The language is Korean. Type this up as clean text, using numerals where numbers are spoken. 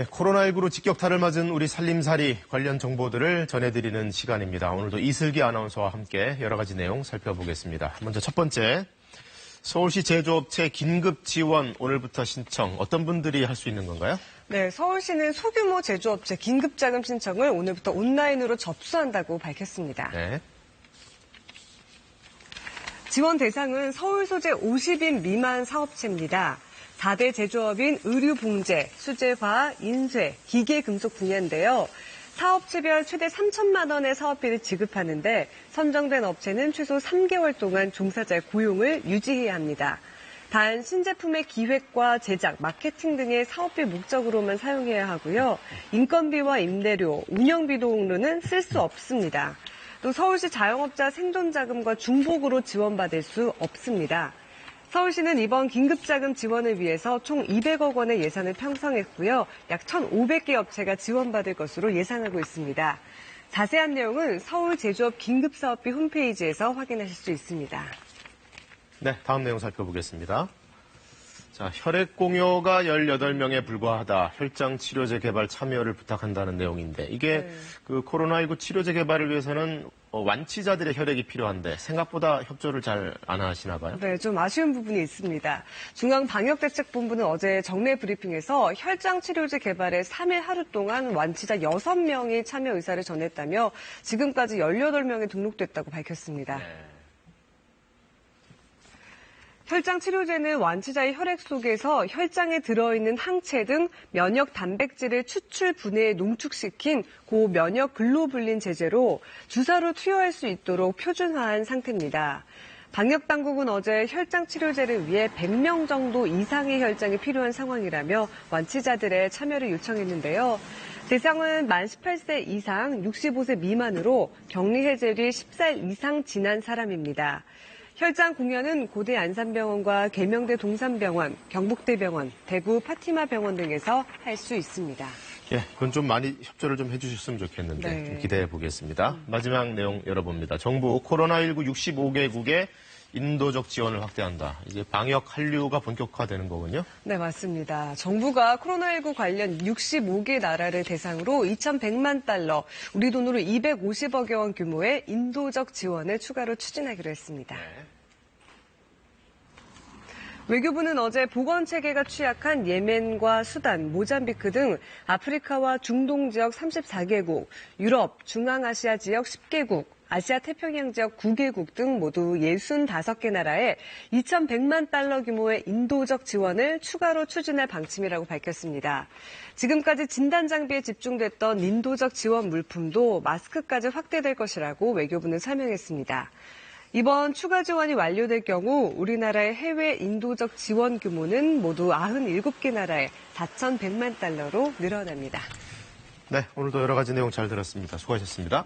코로나19로 직격탄을 맞은 우리 살림살이 관련 정보들을 전해드리는 시간입니다. 오늘도 이슬기 아나운서와 함께 여러 가지 내용 살펴보겠습니다. 먼저 첫 번째, 서울시 제조업체 긴급 지원 오늘부터 신청, 어떤 분들이 할 수 있는 건가요? 네, 서울시는 소규모 제조업체 긴급자금 신청을 오늘부터 온라인으로 접수한다고 밝혔습니다. 네. 지원 대상은 서울 소재 50인 미만 사업체입니다. 4대 제조업인 의류 봉제, 수제 과학, 인쇄, 기계 금속 분야인데요. 사업체별 최대 3천만 원의 사업비를 지급하는데 선정된 업체는 최소 3개월 동안 종사자의 고용을 유지해야 합니다. 단 신제품의 기획과 제작, 마케팅 등의 사업비 목적으로만 사용해야 하고요. 인건비와 임대료, 운영비 등으로는 쓸 수 없습니다. 또 서울시 자영업자 생존자금과 중복으로 지원받을 수 없습니다. 서울시는 이번 긴급자금 지원을 위해서 총 200억 원의 예산을 편성했고요. 약 1,500개 업체가 지원받을 것으로 예상하고 있습니다. 자세한 내용은 서울 제조업 긴급사업비 홈페이지에서 확인하실 수 있습니다. 네, 다음 내용 살펴보겠습니다. 자, 혈액공여가 18명에 불과하다. 혈장 치료제 개발 참여를 부탁한다는 내용인데 이게 그 코로나19 치료제 개발을 위해서는 완치자들의 혈액이 필요한데 생각보다 협조를 잘 안 하시나 봐요? 네, 좀 아쉬운 부분이 있습니다. 중앙방역대책본부는 어제 정례 브리핑에서 혈장 치료제 개발에 3일 하루 동안 완치자 6명이 참여 의사를 전했다며 지금까지 18명이 등록됐다고 밝혔습니다. 네. 혈장 치료제는 완치자의 혈액 속에서 혈장에 들어있는 항체 등 면역 단백질을 추출 분해에 농축시킨 고면역 글로불린 제제로 주사로 투여할 수 있도록 표준화한 상태입니다. 방역당국은 어제 혈장 치료제를 위해 100명 정도 이상의 혈장이 필요한 상황이라며 완치자들의 참여를 요청했는데요. 대상은 만 18세 이상 65세 미만으로 격리 해제를 10살 이상 지난 사람입니다. 혈장 공여는 고대 안산병원과 계명대 동산병원, 경북대병원, 대구 파티마 병원 등에서 할 수 있습니다. 예, 그건 좀 많이 협조를 좀 해주셨으면 좋겠는데 네. 좀 기대해 보겠습니다. 마지막 내용 열어봅니다. 정부 코로나19 65개국에 인도적 지원을 확대한다. 이제 방역 한류가 본격화되는 거군요. 네, 맞습니다. 정부가 코로나19 관련 65개 나라를 대상으로 2,100만 달러, 우리 돈으로 250억여 원 규모의 인도적 지원을 추가로 추진하기로 했습니다. 네. 외교부는 어제 보건체계가 취약한 예멘과 수단, 모잠비크 등 아프리카와 중동 지역 34개국, 유럽, 중앙아시아 지역 10개국, 아시아 태평양 지역 9개국 등 모두 65개 나라에 2,100만 달러 규모의 인도적 지원을 추가로 추진할 방침이라고 밝혔습니다. 지금까지 진단 장비에 집중됐던 인도적 지원 물품도 마스크까지 확대될 것이라고 외교부는 설명했습니다. 이번 추가 지원이 완료될 경우 우리나라의 해외 인도적 지원 규모는 모두 97개 나라에 4,100만 달러로 늘어납니다. 네, 오늘도 여러 가지 내용 잘 들었습니다. 수고하셨습니다.